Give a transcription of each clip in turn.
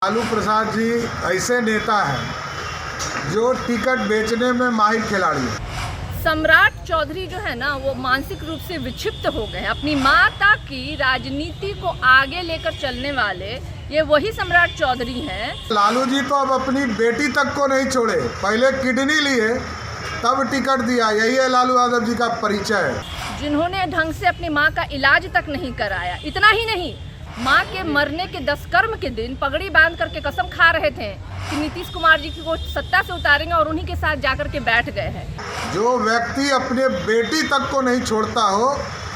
लालू प्रसाद जी ऐसे नेता हैं जो टिकट बेचने में माहिर खिलाड़ी है। सम्राट चौधरी जो है ना वो मानसिक रूप से विक्षिप्त हो गए। अपनी माता की राजनीति को आगे लेकर चलने वाले ये वही सम्राट चौधरी हैं। लालू जी तो अब अपनी बेटी तक को नहीं छोड़े, पहले किडनी लिए तब टिकट दिया। यही है लालू यादव जी का परिचय, जिन्होंने ढंग से अपनी माँ का इलाज तक नहीं कराया। इतना ही नहीं, माँ के मरने के 10 कर्म के दिन पगड़ी बांध करके कसम खा रहे थे कि नीतीश कुमार जी को सत्ता से उतारेंगे और उन्हीं के साथ जाकर के बैठ गए हैं। जो व्यक्ति अपने बेटी तक को नहीं छोड़ता हो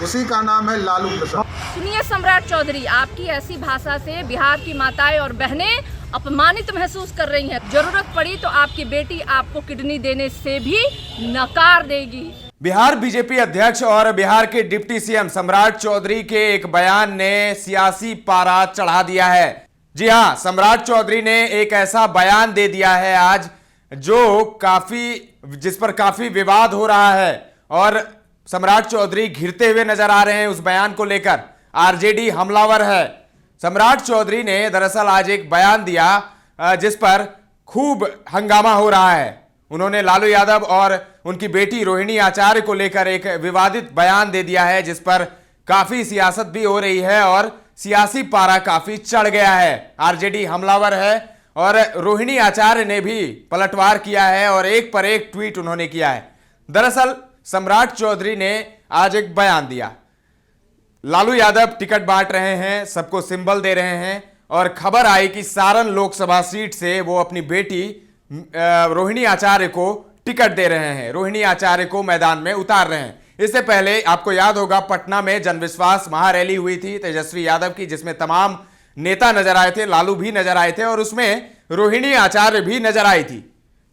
उसी का नाम है लालू प्रसाद। सुनिए सम्राट चौधरी, आपकी ऐसी भाषा से बिहार की माताएं और बहनें अपमानित महसूस कर रही हैं। जरूरत पड़ी तो आपकी बेटी आपको किडनी देने से भी नकार देगी। बिहार बीजेपी अध्यक्ष और बिहार के डिप्टी सीएम सम्राट चौधरी के एक बयान ने सियासी पारा चढ़ा दिया है। जी हां, सम्राट चौधरी ने एक ऐसा बयान दे दिया है आज जिस पर काफी विवाद हो रहा है और सम्राट चौधरी घिरते हुए नजर आ रहे हैं। उस बयान को लेकर आरजेडी हमलावर है। सम्राट चौधरी ने दरअसल आज एक बयान दिया जिस पर खूब हंगामा हो रहा है। उन्होंने लालू यादव और उनकी बेटी रोहिणी आचार्य को लेकर एक विवादित बयान दे दिया है जिस पर काफी सियासत भी हो रही है और सियासी पारा काफी चढ़ गया है। आरजेडी हमलावर है और रोहिणी आचार्य ने भी पलटवार किया है और एक पर एक ट्वीट उन्होंने किया है। दरअसल सम्राट चौधरी ने आज एक बयान दिया। लालू यादव टिकट बांट रहे हैं, सबको सिंबल दे रहे हैं और खबर आई कि सारण लोकसभा सीट से वो अपनी बेटी रोहिणी आचार्य को टिकट दे रहे हैं, रोहिणी आचार्य को मैदान में उतार रहे हैं। इससे पहले आपको याद होगा पटना में जनविश्वास महारैली हुई थी तेजस्वी यादव की, जिसमें तमाम नेता नजर आए थे, लालू भी नजर आए थे और उसमें रोहिणी आचार्य भी नजर आई थी।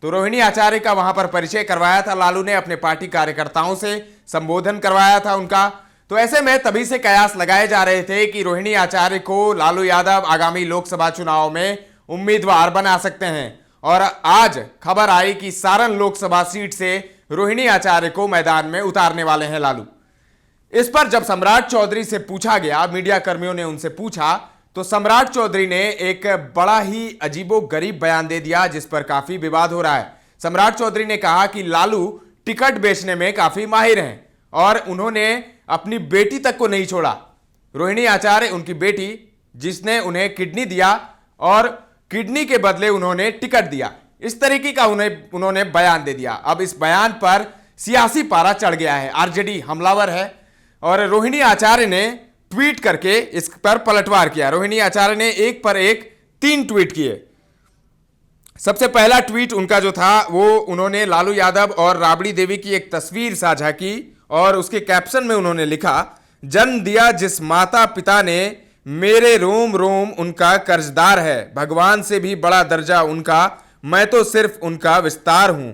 तो रोहिणी आचार्य का वहां पर परिचय करवाया था लालू ने, अपने पार्टी कार्यकर्ताओं से संबोधन करवाया था उनका। तो ऐसे में तभी से कयास लगाए जा रहे थे कि रोहिणी आचार्य को लालू यादव आगामी लोकसभा चुनाव में उम्मीदवार बना सकते हैं और आज खबर आई कि सारण लोकसभा सीट से रोहिणी आचार्य को मैदान में उतारने वाले हैं लालू। इस पर जब सम्राट चौधरी से पूछा गया, मीडिया कर्मियों ने उनसे पूछा, तो सम्राट चौधरी ने एक बड़ा ही अजीबोगरीब बयान दे दिया जिस पर काफी विवाद हो रहा है। सम्राट चौधरी ने कहा कि लालू टिकट बेचने में काफी माहिर हैं और उन्होंने अपनी बेटी तक को नहीं छोड़ा। रोहिणी आचार्य उनकी बेटी, जिसने उन्हें किडनी दिया और किडनी के बदले उन्होंने टिकट दिया, इस तरीके का उन्होंने बयान दे दिया। अब इस बयान पर सियासी पारा चढ़ गया है। आरजेडी हमलावर है और रोहिणी आचार्य ने ट्वीट करके इस पर पलटवार किया। रोहिणी आचार्य ने एक पर एक 3 ट्वीट किए। सबसे पहला ट्वीट उनका जो था वो उन्होंने लालू यादव और राबड़ी देवी की एक तस्वीर साझा की और उसके कैप्शन में उन्होंने लिखा, जन्म दिया जिस माता पिता ने, मेरे रोम रोम उनका कर्जदार है, भगवान से भी बड़ा दर्जा उनका, मैं तो सिर्फ उनका विस्तार हूं,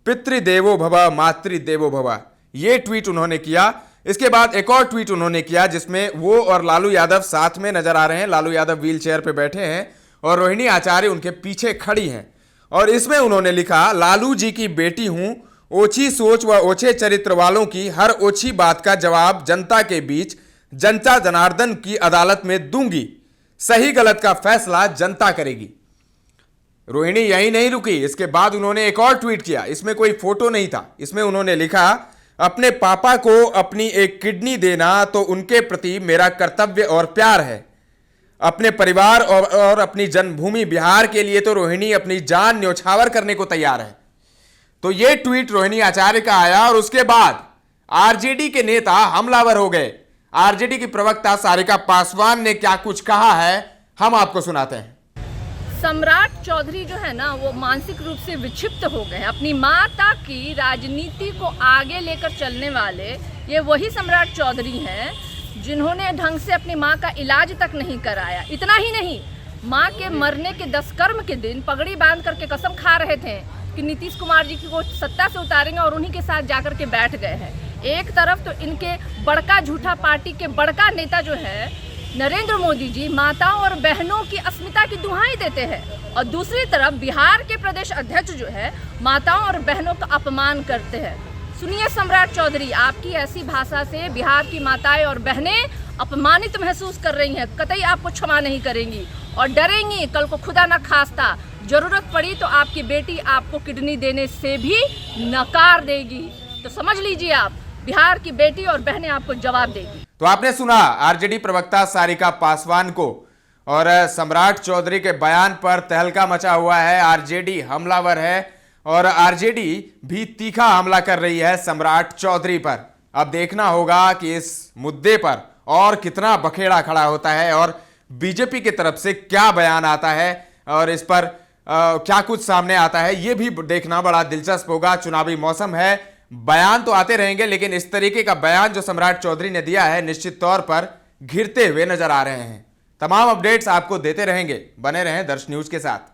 पितृदेवो भव मातृदेवो भव। ये ट्वीट उन्होंने किया। इसके बाद एक और ट्वीट उन्होंने किया जिसमें वो और लालू यादव साथ में नजर आ रहे हैं। लालू यादव व्हील चेयर पर बैठे हैं और रोहिणी आचार्य उनके पीछे खड़ी हैं और इसमें उन्होंने लिखा, लालू जी की बेटी हूं, ओछी सोच व ओछे चरित्र वालों की हर ओछी बात का जवाब जनता के बीच जनता जनार्दन की अदालत में दूंगी, सही गलत का फैसला जनता करेगी। रोहिणी यही नहीं रुकी, इसके बाद उन्होंने एक और ट्वीट किया। इसमें कोई फोटो नहीं था। इसमें उन्होंने लिखा, अपने पापा को अपनी एक किडनी देना तो उनके प्रति मेरा कर्तव्य और प्यार है। अपने परिवार और अपनी जन्मभूमि बिहार के लिए तो रोहिणी अपनी जान न्यौछावर करने को तैयार है। तो यह ट्वीट रोहिणी आचार्य का आया और उसके बाद आरजेडी के नेता हमलावर हो गए। आरजेडी की प्रवक्ता सारिका पासवान ने क्या कुछ कहा है, हम आपको सुनाते हैं। सम्राट चौधरी जो है ना वो मानसिक रूप से विक्षिप्त हो गए। अपनी माता की राजनीति को आगे लेकर चलने वाले ये वही सम्राट चौधरी हैं जिन्होंने ढंग से अपनी माँ का इलाज तक नहीं कराया। इतना ही नहीं, माँ के मरने के 10 कर्म के दिन पगड़ी बांध करके कसम खा रहे थे कि नीतीश कुमार जी को सत्ता से उतारेंगे और उन्हीं के साथ जाकर के बैठ गए हैं। एक तरफ तो इनके बड़का झूठा पार्टी के बड़का नेता जो है नरेंद्र मोदी जी माताओं और बहनों की अस्मिता की दुहाई देते हैं और दूसरी तरफ बिहार के प्रदेश अध्यक्ष जो है माताओं और बहनों का अपमान करते हैं। सुनिए सम्राट चौधरी, आपकी ऐसी भाषा से बिहार की माताएं और बहनें अपमानित महसूस कर रही हैं, कतई आपको क्षमा नहीं करेंगी और डरेंगी कल को खुदा न खास्ता जरूरत पड़ी तो आपकी बेटी आपको किडनी देने से भी नकार देगी। तो समझ लीजिए आप, बिहार की बेटी और बहनें आपको जवाब देगी। तो आपने सुना आरजेडी प्रवक्ता सारिका पासवान को, और सम्राट चौधरी के बयान पर तहलका मचा हुआ है। आरजेडी हमलावर है और आरजेडी भी तीखा हमला कर रही है सम्राट चौधरी पर। अब देखना होगा कि इस मुद्दे पर और कितना बखेड़ा खड़ा होता है और बीजेपी की तरफ से क्या बयान आता है और इस पर क्या कुछ सामने आता है, यह भी देखना बड़ा दिलचस्प होगा। चुनावी मौसम है, बयान तो आते रहेंगे, लेकिन इस तरीके का बयान जो सम्राट चौधरी ने दिया है निश्चित तौर पर घिरते हुए नजर आ रहे हैं। तमाम अपडेट्स आपको देते रहेंगे, बने रहें दर्श न्यूज के साथ।